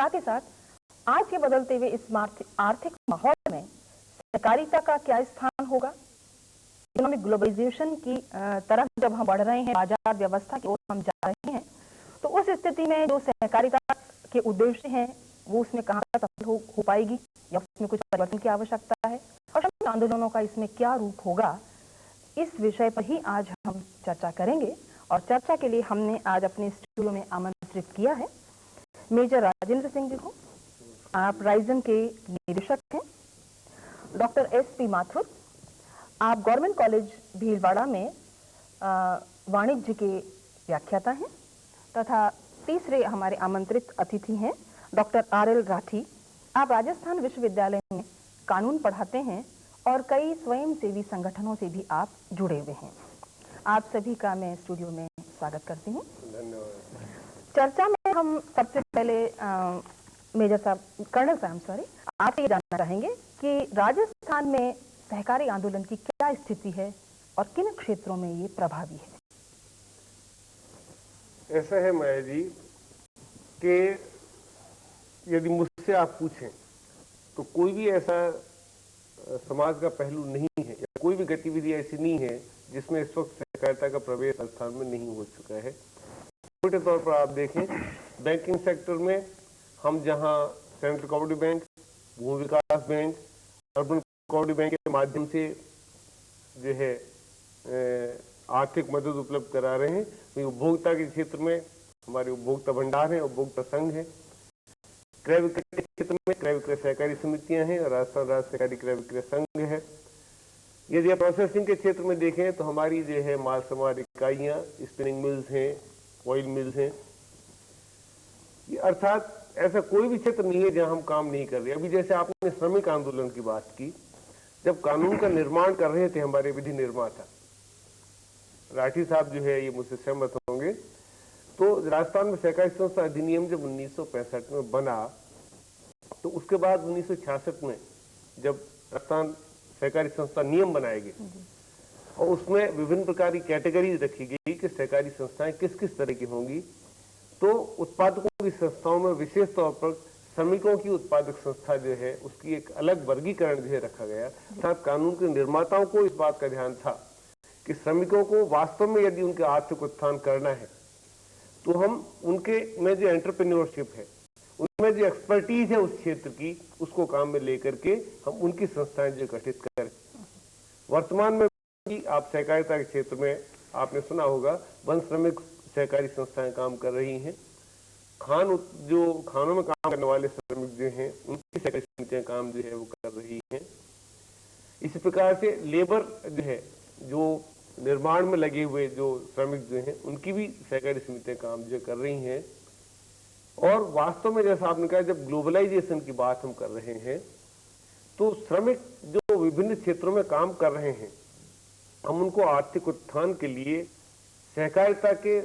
साथ ही साथ आज के बदलते हुए इस आर्थिक माहौल में सहकारिता का क्या स्थान होगा। इकोनॉमिक ग्लोबलाइजेशन की तरफ जब हम बढ़ रहे हैं, बाजार व्यवस्था की ओर हम जा रहे हैं, तो उस स्थिति में जो सहकारिता के उद्देश्य हैं वो उसमें कहाँ तक सफल हो पाएगी या उसमें कुछ परिवर्तन की आवश्यकता है, और श्रमिक आंदोलनों का इसमें क्या रूप होगा, इस विषय पर ही आज हम चर्चा करेंगे। और चर्चा के लिए हमने आज अपने स्टूडियो में आमंत्रित किया है मेजर राजेंद्र सिंह जी को। आप राइजन के निदेशक हैं। डॉक्टर SP माथुर, आप गवर्नमेंट कॉलेज भीलवाड़ा में वाणिज्य के व्याख्याता हैं। तथा तीसरे हमारे आमंत्रित अतिथि हैं डॉक्टर RL राठी, आप राजस्थान विश्वविद्यालय में कानून पढ़ाते हैं और कई स्वयंसेवी संगठनों से भी आप जुड़े हुए हैं। आप सभी का मैं स्टूडियो में स्वागत करती हूँ। धन्यवाद। चर्चा में हम सबसे पहले मेजर साहब, कर्नल साहब आपसे ये जानना चाहेंगे कि राजस्थान में सहकारी आंदोलन की क्या स्थिति है और किन क्षेत्रों में ये प्रभावी है। ऐसा है माया जी कि यदि मुझसे आप पूछें तो कोई भी ऐसा समाज का पहलू नहीं है या कोई भी गतिविधि ऐसी नहीं है जिसमें इस वक्त सहकारिता का प्रवेश राजस्थान में नहीं हो चुका है। छोटे तौर पर आप देखें, बैंकिंग सेक्टर में हम जहां सेंट्रल कोऑपरेटिव बैंक, भूमि विकास बैंक, अर्बन कोऑपरेटिव बैंक के माध्यम से जो है आर्थिक मदद उपलब्ध करा रहे हैं, तो उपभोक्ता के क्षेत्र में हमारे उपभोक्ता भंडार है, उपभोक्ता संघ है। क्रय विक्रय के क्षेत्र में क्रय विक्रय सहकारी समितियां हैं और राजस्थान राज्य सहकारी क्रय विक्रय संघ है। यदि आप प्रोसेसिंग के क्षेत्र में देखें तो हमारी जो है माल समार इकाइयां, स्पिनिंग मिल्स हैं, ऑयल मिल्स हैं। अर्थात ऐसा कोई भी क्षेत्र नहीं है जहां हम काम नहीं कर रहे। अभी जैसे आपने श्रमिक आंदोलन की बात की, जब कानून का निर्माण कर रहे थे हमारे विधि निर्माता राठी साहब जो है ये मुझसे सहमत होंगे, तो राजस्थान में सहकारी संस्था अधिनियम जब 1965 में बना तो उसके बाद 1966 में जब राजस्थान सहकारी संस्था नियम बनाए गए और उसमें विभिन्न प्रकार की कैटेगरीज रखी गई कि सहकारी संस्थाएं किस किस तरह की होंगी, तो उत्पादकों की संस्थाओं में विशेष तौर पर श्रमिकों की उत्पादक संस्था जो है उसकी एक अलग वर्गीकरण जो है रखा गया। साथ कानून के निर्माताओं को इस बात का ध्यान था कि श्रमिकों को वास्तव में यदि उनके आर्थिक उत्थान करना है तो हम उनके में जो एंटरप्रेन्योरशिप है, उनमें जो एक्सपर्टीज है उस क्षेत्र की, उसको काम में लेकर के हम उनकी संस्थाएं जो गठित करें। वर्तमान में भी आप सहकारिता के क्षेत्र में आपने सुना होगा वन श्रमिक सहकारी संस्थाएं काम कर रही हैं। जो खानों में काम करने वाले श्रमिक जो हैं उनकी सहकारी समितियां काम जो है वो कर रही हैं। इसी प्रकार से लेबर जो है, जो निर्माण में लगे हुए जो श्रमिक जो हैं उनकी भी सहकारी समितियां काम जो कर रही हैं। और वास्तव में जैसा आपने कहा, जब ग्लोबलाइजेशन की बात हम कर रहे हैं तो श्रमिक जो विभिन्न क्षेत्रों में काम कर रहे हैं, हम उनको आर्थिक उत्थान के लिए सहकारिता के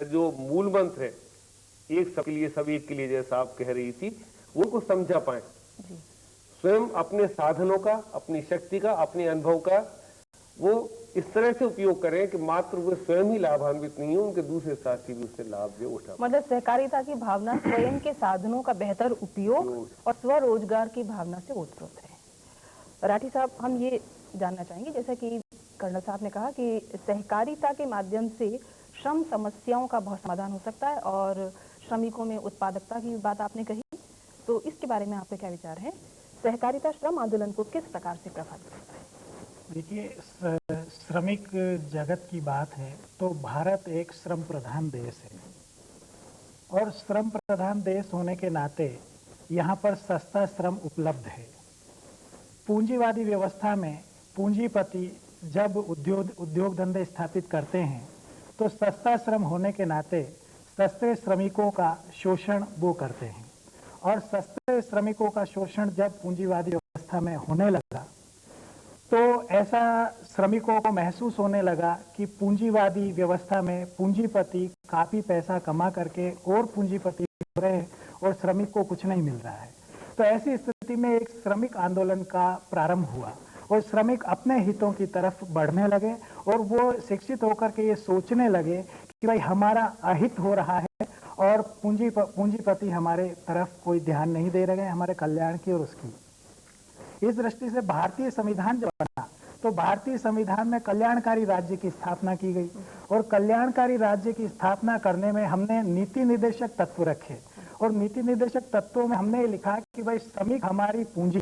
जो मूल मंत्र है, एक सबके लिए सब एक के लिए, जैसा आप कह रही थी, उनको समझा पाए। स्वयं अपने साधनों का, अपनी शक्ति का, अपने अनुभव का वो इस तरह से उपयोग करें कि मात्र वो स्वयं ही लाभान्वित नहीं हो, उनके दूसरे साथी भी उससे लाभ जो उठा। मतलब सहकारिता की भावना स्वयं के साधनों का बेहतर उपयोग और स्वरोजगार की भावना से ओतप्रोत है। राठी साहब, हम ये जानना चाहेंगे, जैसा कि कर्नल साहब ने कहा कि सहकारिता के माध्यम से श्रम समस्याओं का बहुत समाधान हो सकता है और श्रमिकों में उत्पादकता की बात आपने कही, तो इसके बारे में आपके क्या विचार है? सहकारिता श्रम आंदोलन को किस प्रकार से प्रभावित करता है? देखिए, श्रमिक जगत की बात है तो भारत एक श्रम प्रधान देश है और श्रम प्रधान देश होने के नाते यहाँ पर सस्ता श्रम उपलब्ध है। पूंजीवादी व्यवस्था में पूंजीपति जब उद्योग धंधे स्थापित करते हैं तो सस्ता श्रम होने के नाते सस्ते श्रमिकों का शोषण वो करते हैं और सस्ते श्रमिकों का शोषण जब पूंजीवादी व्यवस्था में होने लगा तो ऐसा श्रमिकों को महसूस होने लगा कि पूंजीवादी व्यवस्था में पूंजीपति काफ़ी पैसा कमा करके और पूंजीपति हो रहे हैं और श्रमिक को कुछ नहीं मिल रहा है। तो ऐसी स्थिति में एक श्रमिक आंदोलन का प्रारंभ हुआ और श्रमिक अपने हितों की तरफ बढ़ने लगे और वो शिक्षित होकर के ये सोचने लगे कि भाई हमारा अहित हो रहा है और पूंजीपति हमारे तरफ कोई ध्यान नहीं दे रहे हैं हमारे कल्याण की और उसकी। इस दृष्टि से भारतीय संविधान जब बना तो भारतीय संविधान में कल्याणकारी राज्य की स्थापना की गई और कल्याणकारी राज्य की स्थापना करने में हमने नीति निर्देशक तत्व रखे और नीति निर्देशक तत्वों में हमने ये लिखा कि भाई श्रमिक हमारी पूंजी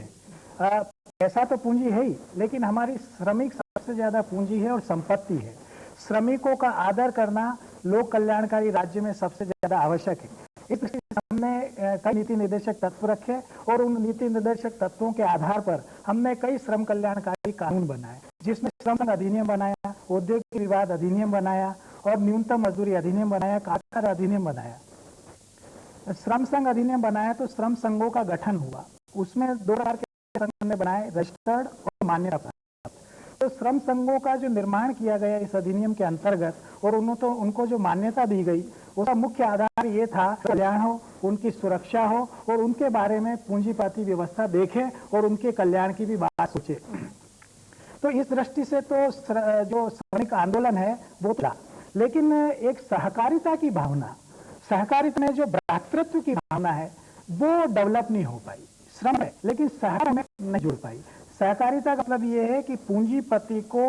है। पैसा तो पूंजी है ही, लेकिन हमारी श्रमिक सबसे ज्यादा पूंजी है और संपत्ति है। श्रमिकों का आदर करना लोक कल्याणकारी राज्य में सबसे ज्यादा आवश्यक है। इस दृष्टि से हमने कई नीति निर्देशक तत्व रखे और उन नीति निर्देशक तत्वों के आधार पर हमने कई श्रम कल्याणकारी कानून बनाए, जिसमें श्रम संघ अधिनियम बनाया, औद्योगिक विवाद अधिनियम बनाया और न्यूनतम मजदूरी अधिनियम बनाया, कामगार अधिनियम बनाया। श्रम संघ अधिनियम बनाया तो श्रम संघों का गठन हुआ। उसमें 2 प्रकार के संघ हमने बनाए, रजिस्टर्ड और मान्यता प्राप्त। तो श्रम संघों का जो निर्माण किया गया इस अधिनियम के अंतर्गत और उनको जो मान्यता दी गई, उसका मुख्य आधार ये था कल्याण हो, उनकी सुरक्षा हो और उनके बारे में पूंजीपति व्यवस्था देखे और उनके कल्याण की भी बात सोचे। तो इस दृष्टि से तो जो श्रमिक आंदोलन है वो था, लेकिन एक सहकारिता की भावना, सहकारिता में जो भ्रातृत्व की भावना है वो डेवलप नहीं हो पाई। श्रम है लेकिन सहकार में नहीं जुड़ पाई। सहकारिता का मतलब ये है कि पूंजीपति को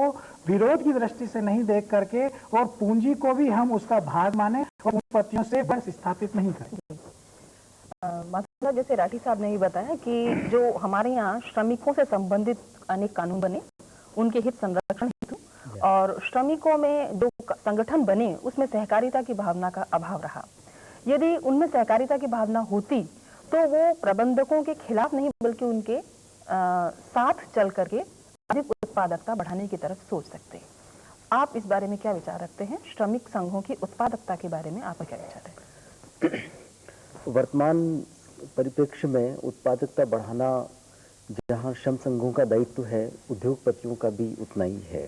विरोध की दृष्टि से नहीं देख करके और पूंजी को भी हम उसका भाग माने और पूंजीपतियों से बस स्थापित नहीं करें। मतलब जैसे राठी साहब ने भी बताया कि जो हमारे यहाँ श्रमिकों से संबंधित अनेक कानून बने, उनके हित संरक्षण हेतु, और श्रमिकों में जो संगठन बने उसमें सहकारिता की भावना का अभाव रहा। यदि उनमें सहकारिता की भावना होती तो वो प्रबंधकों के खिलाफ नहीं बल्कि उनके साथ चल करके अधिक उत्पादकता बढ़ाने की तरफ सोच सकते हैं। आप इस बारे में क्या विचार रखते हैं? श्रमिक संघों की उत्पादकता के बारे में आपका क्या विचार है? वर्तमान परिप्रेक्ष्य में उत्पादकता बढ़ाना जहां श्रम संघों का दायित्व है, उद्योगपतियों का भी उतना ही है।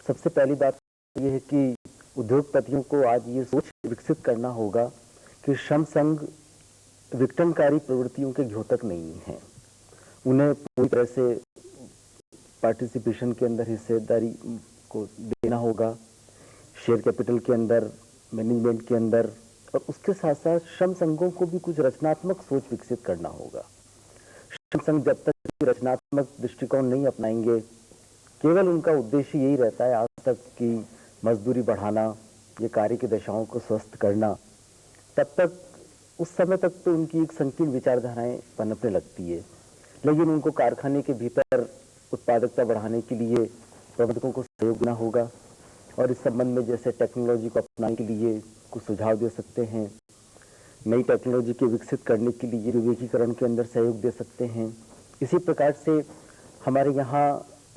सबसे पहली बात यह है कि उद्योगपतियों को आज ये सोच विकसित करना होगा कि श्रम संघ विघटनकारी प्रवृत्तियों के द्योतक नहीं है। उन्हें पूरी तरह से पार्टिसिपेशन के अंदर हिस्सेदारी को देना होगा, शेयर कैपिटल के अंदर, मैनेजमेंट के अंदर, और उसके साथ साथ श्रम संघों को भी कुछ रचनात्मक सोच विकसित करना होगा। श्रम संघ जब तक रचनात्मक दृष्टिकोण नहीं अपनाएंगे, केवल उनका उद्देश्य यही रहता है आज तक कि मजदूरी बढ़ाना, ये कार्य की दशाओं को स्वस्थ करना, तब तक उस समय तक तो उनकी एक संकीर्ण विचारधाराएं पनपने लगती है। लेकिन उनको कारखाने के भीतर उत्पादकता बढ़ाने के लिए प्रबंधकों को सहयोग देना होगा और इस संबंध में जैसे टेक्नोलॉजी को अपनाने के लिए कुछ सुझाव दे सकते हैं, नई टेक्नोलॉजी के विकसित करने के लिए विवेकीकरण के अंदर सहयोग दे सकते हैं। इसी प्रकार से हमारे यहाँ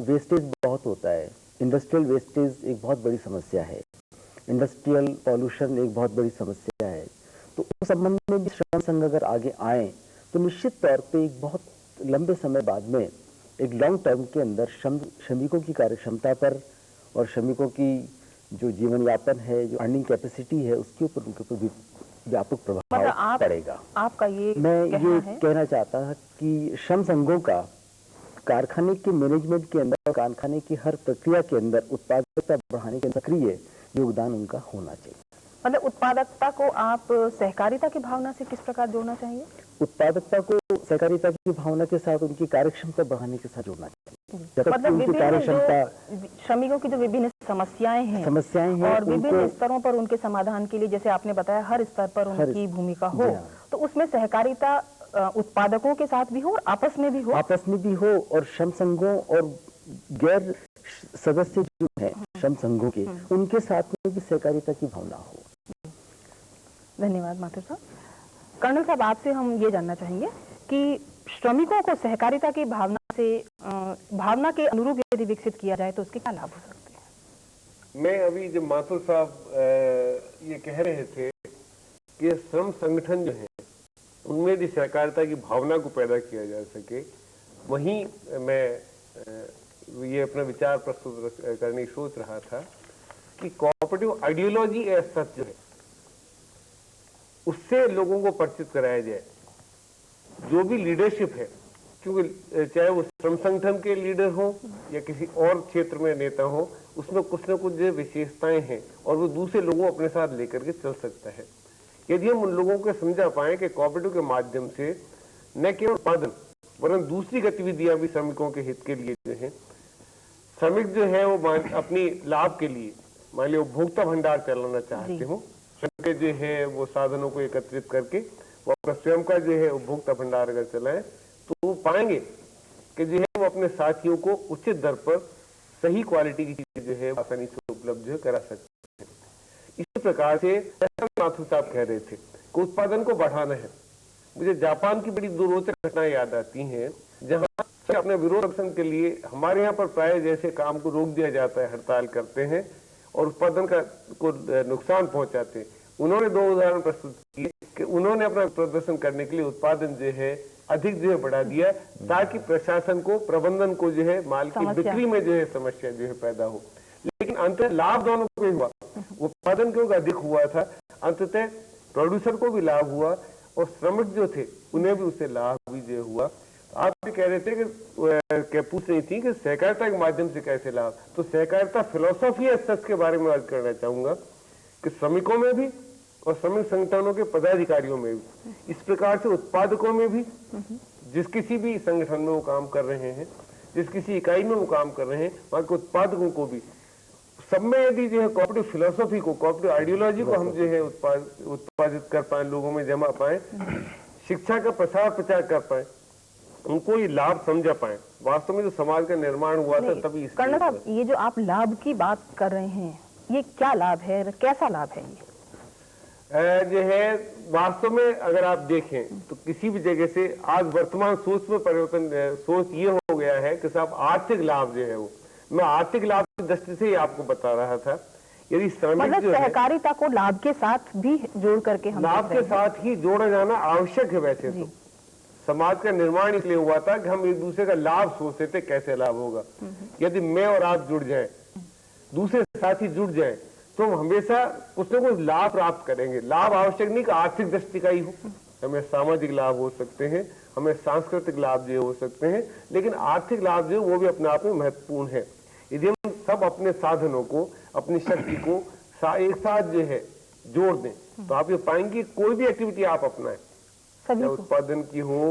वेस्टेज बहुत होता है, इंडस्ट्रियल वेस्टेज एक बहुत बड़ी समस्या है, इंडस्ट्रियल पॉल्यूशन एक बहुत बड़ी समस्या है। तो उस संबंध में भी श्रम संघ अगर आगे आए तो निश्चित तौर पे एक बहुत लंबे समय बाद में एक लॉन्ग टर्म के अंदर श्रमिकों की कार्यक्षमता पर और श्रमिकों की जो जीवन यापन है, जो अर्निंग कैपेसिटी है, उसके ऊपर उनके ऊपर व्यापक प्रभाव पड़ेगा। आपका ये मैं ये कहना चाहता था कि श्रम संघों का कारखाने के मैनेजमेंट के अंदर, कारखाने की हर प्रक्रिया के अंदर उत्पादकता बढ़ाने के सक्रिय योगदान उनका होना चाहिए। मतलब उत्पादकता को आप सहकारिता की भावना से किस प्रकार जोड़ना चाहिए? उत्पादकता को सहकारिता की भावना के साथ उनकी कार्यक्षमता बढ़ाने के साथ जोड़ना चाहिए। मतलब विभिन्न श्रमिकों की जो विभिन्न समस्याएं हैं और विभिन्न स्तरों पर उनके समाधान के लिए, जैसे आपने बताया, हर स्तर पर उनकी भूमिका हो, तो उसमें सहकारिता उत्पादकों के साथ भी हो और आपस में भी हो और श्रम संघों और गैर सदस्य जो है श्रम संघों के, उनके साथ में भी सहकारिता की भावना हो। धन्यवाद माथुर साहब। कर्नल साहब, आपसे हम ये जानना चाहेंगे कि श्रमिकों को सहकारिता की भावना के अनुरूप यदि विकसित किया जाए तो उसके क्या लाभ हो सकते हैं? मैं अभी जब माथुर साहब ये कह रहे थे कि श्रम संगठन जो है उनमें भी सहकारिता की भावना को पैदा किया जा सके, वहीं मैं ये अपना विचार प्रस्तुत करने की सोच रहा था कि कोऑपरेटिव आइडियोलॉजी एज सच जो है उससे लोगों को परिचित कराया जाए। जो भी लीडरशिप है, क्योंकि चाहे वो श्रम संगठन के लीडर हो या किसी और क्षेत्र में नेता हो, उसमें कुछ न कुछ जो विशेषताएं हैं और वो दूसरे लोगों को अपने साथ लेकर के चल सकता है। यदि हम उन लोगों को समझा पाए कि कोऑपरेटिव के माध्यम से न केवल उत्पादन वरन दूसरी गतिविधियां भी श्रमिकों के हित के लिए जो है, श्रमिक जो है वो अपनी लाभ के लिए मान लिया उपभोक्ता भंडार चलाना चाहते हो, श्रमिक जो है वो साधनों को एकत्रित करके वो अपना स्वयं का जो है उपभोक्ता भंडार अगर चलाए तो वो पाएंगे कि जो है वो अपने साथियों को उचित दर पर सही क्वालिटी की चीजें जो है आसानी से उपलब्ध जो है करा सकते हैं। इसी प्रकार से माथुर साहब कह रहे थे कि उत्पादन को बढ़ाना है। मुझे जापान की बड़ी दो रोचक घटनाएं याद आती हैं, जहां अपने विरोध प्रदर्शन के लिए हमारे यहाँ पर प्राय जैसे काम को रोक दिया जाता है, हड़ताल करते हैं और उत्पादन को नुकसान पहुंचाते हैं। उन्होंने दो उदाहरण प्रस्तुत किए कि उन्होंने अपना प्रदर्शन करने के लिए उत्पादन जो है अधिक जो है बढ़ा दिया ताकि प्रशासन को, प्रबंधन को जो है माल की बिक्री में जो है समस्या जो है पैदा हो। लेकिन अंत लाभ दोनों को ही हुआ, उत्पादन क्योंकि अधिक हुआ था, अंततः प्रोड्यूसर को भी लाभ हुआ और श्रमिक जो थे उन्हें भी उससे लाभ भी जो हुआ। आप ये कह रहे थे कि पूछ रही थी कि सहकारिता के माध्यम से कैसे लाभ, तो सहकारिता फिलोसॉफी एसेस के बारे में बात करना चाहूंगा कि श्रमिकों में भी और श्रमिक संगठनों के पदाधिकारियों में भी, इस प्रकार से उत्पादकों में भी, जिस किसी भी संगठन में वो काम कर रहे हैं, जिस किसी इकाई में वो काम कर रहे हैं, वहां के उत्पादकों को भी, सब में यदि जो है कोऑपरेटिव फिलोसॉफी को, कोऑपरेटिव आइडियोलॉजी को हम जो है उत्पादित कर पाए, लोगों में जमा पाए, शिक्षा का प्रसार प्रचार कर पाए, उनको ये लाभ समझा पाए, वास्तव में जो समाज का निर्माण हुआ था तभी। कर्नल साहब, ये जो आप लाभ की बात कर रहे हैं, ये क्या लाभ है, कैसा लाभ है ये? जो है वास्तव में अगर आप देखें तो किसी भी जगह से आज वर्तमान सोच में परिवर्तन, सोच ये हो गया है कि साहब आर्थिक लाभ जो है वो, मैं आर्थिक लाभ की दृष्टि से ही आपको बता रहा था। यदि श्रमिक मतलब जो सहकारिता को लाभ के साथ भी जोड़ करके हम लाभ के साथ ही जोड़ा जाना आवश्यक है। वैसे तो समाज का निर्माण इसलिए हुआ था कि हम एक दूसरे का लाभ सोचते थे, कैसे लाभ होगा। यदि मैं और आप जुड़ जाए, दूसरे साथी जुड़ जाए, तो हम हमेशा कुछ न कुछ लाभ प्राप्त करेंगे। लाभ आवश्यक नहीं कि आर्थिक दृष्टि का ही हो, हमें सामाजिक लाभ हो सकते हैं, हमें सांस्कृतिक लाभ जो हो सकते हैं, लेकिन आर्थिक लाभ जो वो भी अपने आप में महत्वपूर्ण है। यदि हम सब अपने साधनों को, अपनी शक्ति को एक साथ जो है जोड़ दें, तो आप ये पाएंगे कोई भी एक्टिविटी आप अपनाएं, चाहे उत्पादन की हो,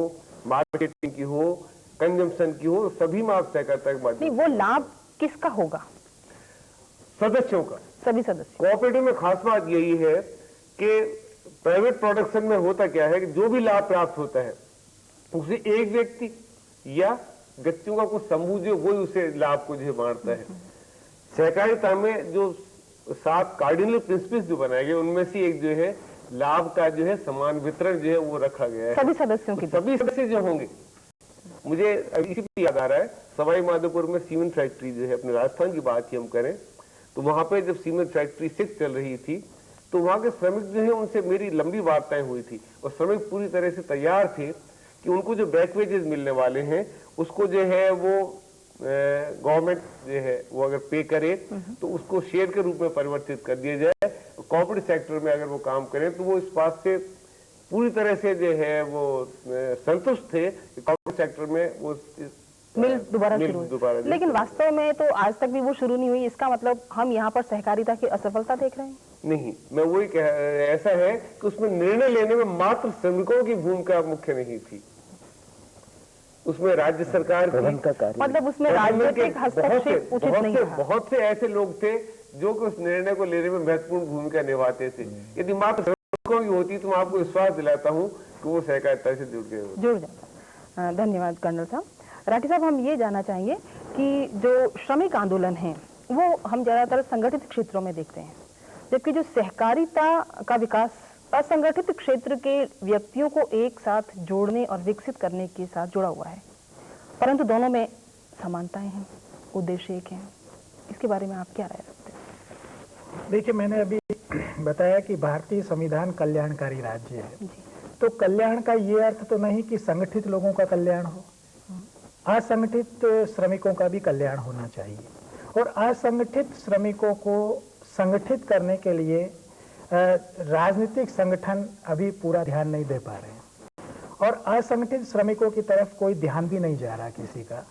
मार्केटिंग की हो, कंजम्पशन की हो, सभी में आप सहकारिता के माध्यम। वो लाभ किसका होगा? सदस्यों का, सभी सदस्य। कोऑपरेटिव में खास बात यही है कि प्राइवेट प्रोडक्शन में होता क्या है कि जो भी लाभ प्राप्त होता है उसे एक व्यक्ति या व्यक्तियों का कुछ समूह जो वही उसे लाभ को जो बांटता है। सहकारिता में जो 7 कार्डिनल प्रिंसिपल्स जो बनाए गए उनमें से एक जो है लाभ का जो है समान वितरण जो है वो रखा गया है सभी सदस्यों की। सभी सदस्य जो होंगे, मुझे इसी पे याद आ रहा है सवाई माधोपुर में सीमेंट फैक्ट्री जो है, अपने राजस्थान की बात ही हम करें तो वहां पे जब सीमेंट फैक्ट्री 6 चल रही थी तो वहां के श्रमिक जो है उनसे मेरी लंबी वार्ताएं हुई थी और श्रमिक पूरी तरह से तैयार थे कि उनको जो बैक वेजेस मिलने वाले हैं उसको जो है वो गवर्नमेंट जो है वो अगर पे करे तो उसको शेयर के रूप में परिवर्तित कर दिया जाए। कॉर्पोरेट सेक्टर में अगर वो काम करें तो वो इस बात से पूरी तरह से जो है वो संतुष्ट थे कि कॉर्पोरेट सेक्टर में वो मिल दोबारा शुरू। लेकिन वास्तव में तो आज तक भी वो शुरू नहीं हुई। इसका मतलब हम यहाँ पर सहकारिता की असफलता देख रहे हैं? नहीं, मैं वही ऐसा है कि उसमें निर्णय लेने में मात्र श्रमिकों की भूमिका मुख्य नहीं थी, उसमें राज्य सरकार की, मतलब उसमें राजनीतिक हस्तक्षेप उचित नहीं था। बहुत से ऐसे लोग थे जो कि उस निर्णय को लेने में महत्वपूर्ण भूमिका निभाते थे। यदि मात्र श्रमिकों की होती तो मैं आपको विश्वास दिलाता हूँ कि वो सहकारिता से जुड़ जाता। धन्यवाद कर्नल साहब। राठी साहब, हम ये जानना चाहेंगे कि जो श्रमिक आंदोलन है वो हम ज्यादातर संगठित क्षेत्रों में देखते हैं, जबकि जो सहकारिता का विकास असंगठित क्षेत्र के व्यक्तियों को एक साथ जोड़ने और विकसित करने के साथ जुड़ा हुआ है, परंतु दोनों में समानताएं हैं, उद्देश्य एक है। इसके बारे में आप क्या राय रखते हैं? देखिए, मैंने अभी बताया कि भारतीय संविधान कल्याणकारी राज्य है, तो कल्याण का ये अर्थ तो नहीं कि संगठित लोगों का कल्याण हो, असंगठित श्रमिकों का भी कल्याण होना चाहिए। और असंगठित श्रमिकों को संगठित करने के लिए राजनीतिक संगठन अभी पूरा ध्यान नहीं दे पा रहे हैं और असंगठित श्रमिकों की तरफ कोई ध्यान भी नहीं जा रहा किसी का।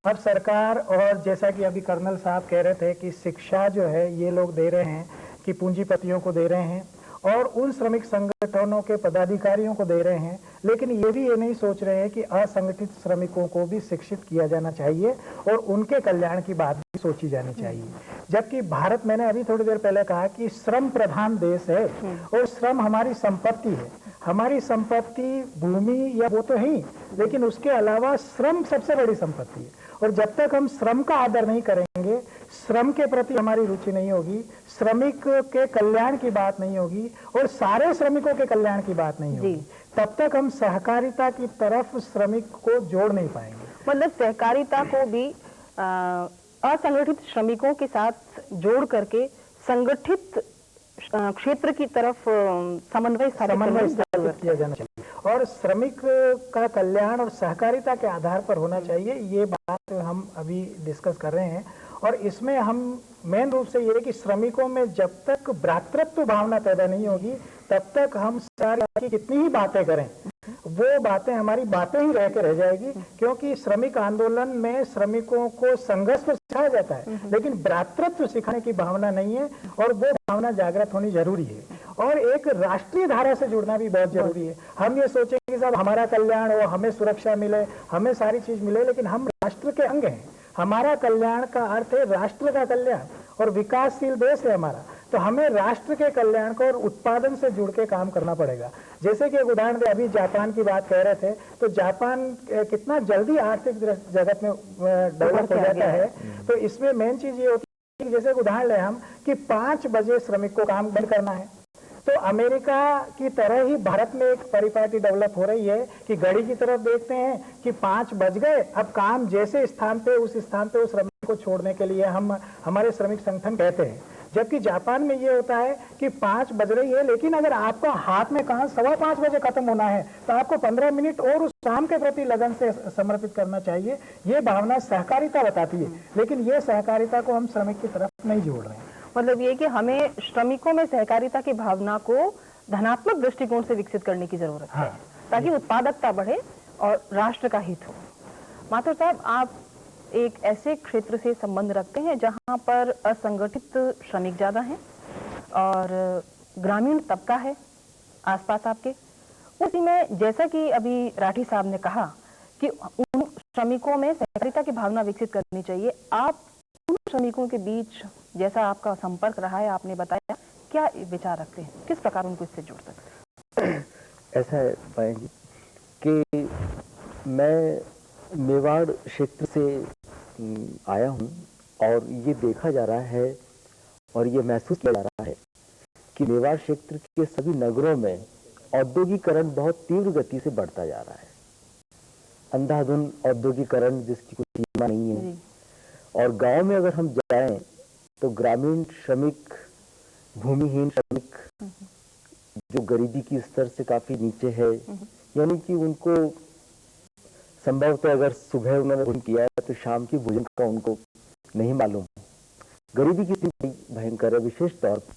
अब सरकार, और जैसा कि अभी कर्नल साहब कह रहे थे कि शिक्षा जो है ये लोग दे रहे हैं कि पूंजीपतियों को दे रहे हैं, और उन श्रमिक संगठनों के पदाधिकारियों को दे रहे हैं, लेकिन ये नहीं सोच रहे हैं कि असंगठित श्रमिकों को भी शिक्षित किया जाना चाहिए और उनके कल्याण की बात भी सोची जानी चाहिए। जबकि भारत, मैंने अभी थोड़ी देर पहले कहा कि श्रम प्रधान देश है और श्रम हमारी संपत्ति है। हमारी संपत्ति भूमि या वो तो है ही, लेकिन उसके अलावा श्रम सबसे बड़ी संपत्ति है। और जब तक हम श्रम का आदर नहीं करेंगे, श्रम के प्रति हमारी रुचि नहीं होगी, श्रमिक के कल्याण की बात नहीं होगी और सारे श्रमिकों के कल्याण की बात नहीं होगी, तब तक हम सहकारिता की तरफ श्रमिक को जोड़ नहीं पाएंगे। मतलब सहकारिता को भी असंगठित श्रमिकों के साथ जोड़ करके संगठित क्षेत्र की तरफ समन्वय स्थापित किया जाना चाहिए और श्रमिक का कल्याण और सहकारिता के आधार पर होना चाहिए। ये बात हम अभी डिस्कस कर रहे हैं और इसमें हम मेन रूप से ये है कि श्रमिकों में जब तक भ्रातृत्व भावना पैदा नहीं होगी, तब तक हम सारी कितनी ही बातें करें, वो बातें हमारी बातें ही रह के रह जाएगी। क्योंकि श्रमिक आंदोलन में श्रमिकों को संघर्ष पर सिखाया जाता है, लेकिन भ्रातृत्व सिखाने की भावना नहीं है और वो भावना जागृत होनी जरूरी है। और एक राष्ट्रीय धारा से जुड़ना भी बहुत जरूरी है। हम ये सोचेंगे कि साहब हमारा कल्याण हो, हमें सुरक्षा मिले, हमें सारी चीज मिले, लेकिन हम राष्ट्र के अंग हैं। हमारा कल्याण का अर्थ है राष्ट्र का कल्याण और विकासशील देश है हमारा, तो हमें राष्ट्र के कल्याण को और उत्पादन से जुड़ के काम करना पड़ेगा। जैसे कि एक उदाहरण दे, अभी जापान की बात कह रहे थे, तो जापान कितना जल्दी आर्थिक जगत में डेवलप हो जाता है। तो इसमें मेन चीज ये होती है कि जैसे उदाहरण ले हम कि 5 बजे श्रमिक को काम बंद करना है, तो अमेरिका की तरह ही भारत में एक परिपाटी डेवलप हो रही है कि घड़ी की तरफ देखते हैं कि 5 बज गए, अब काम जैसे स्थान पे उस स्थान पे उस श्रमिक को छोड़ने के लिए हम हमारे श्रमिक संगठन कहते हैं। जबकि जापान में ये होता है कि 5 बज रही है, लेकिन अगर आपका हाथ में कहा 5:15 बजे खत्म होना है, तो आपको 15 मिनट और उस काम के प्रति लगन से समर्पित करना चाहिए। ये भावना सहकारिता बताती है, लेकिन ये सहकारिता को हम श्रमिक की तरफ नहीं जोड़ रहे हैं। मतलब ये कि हमें श्रमिकों में सहकारिता की भावना को धनात्मक दृष्टिकोण से विकसित करने की जरूरत है, ताकि उत्पादकता बढ़े और राष्ट्र का हित हो। माथुर साहब, आप एक ऐसे क्षेत्र से संबंध रखते हैं जहां पर असंगठित श्रमिक ज्यादा हैं और ग्रामीण तबका है आसपास आपके। उसी में जैसा कि अभी राठी साहब ने कहा कि उन श्रमिकों में सहकारिता की भावना विकसित करनी चाहिए, आप उन श्रमिकों के बीच जैसा आपका संपर्क रहा है, आपने बताया, क्या विचार रखते हैं, किस प्रकार उनको इससे जोड़ सकते हैं? ऐसा है पाएंगे कि मैं मेवाड़ क्षेत्र से आया हूं और ये देखा जा रहा है और ये महसूस किया जा रहा है कि मेवाड़ क्षेत्र के सभी नगरों में औद्योगिकरण बहुत तीव्र गति से बढ़ता जा रहा है। अंधाधुंध औद्योगिकरण जिसकी कोई सीमा नहीं है। और गांव में अगर हम जाएं तो ग्रामीण श्रमिक, भूमिहीन श्रमिक जो गरीबी की स्तर से काफी नीचे है, यानी कि उनको संभवतः अगर सुबह उन्होंने भोजन किया है तो शाम की भोजन का उनको नहीं मालूम। गरीबी कितनी भयंकर है, विशेष तौर पर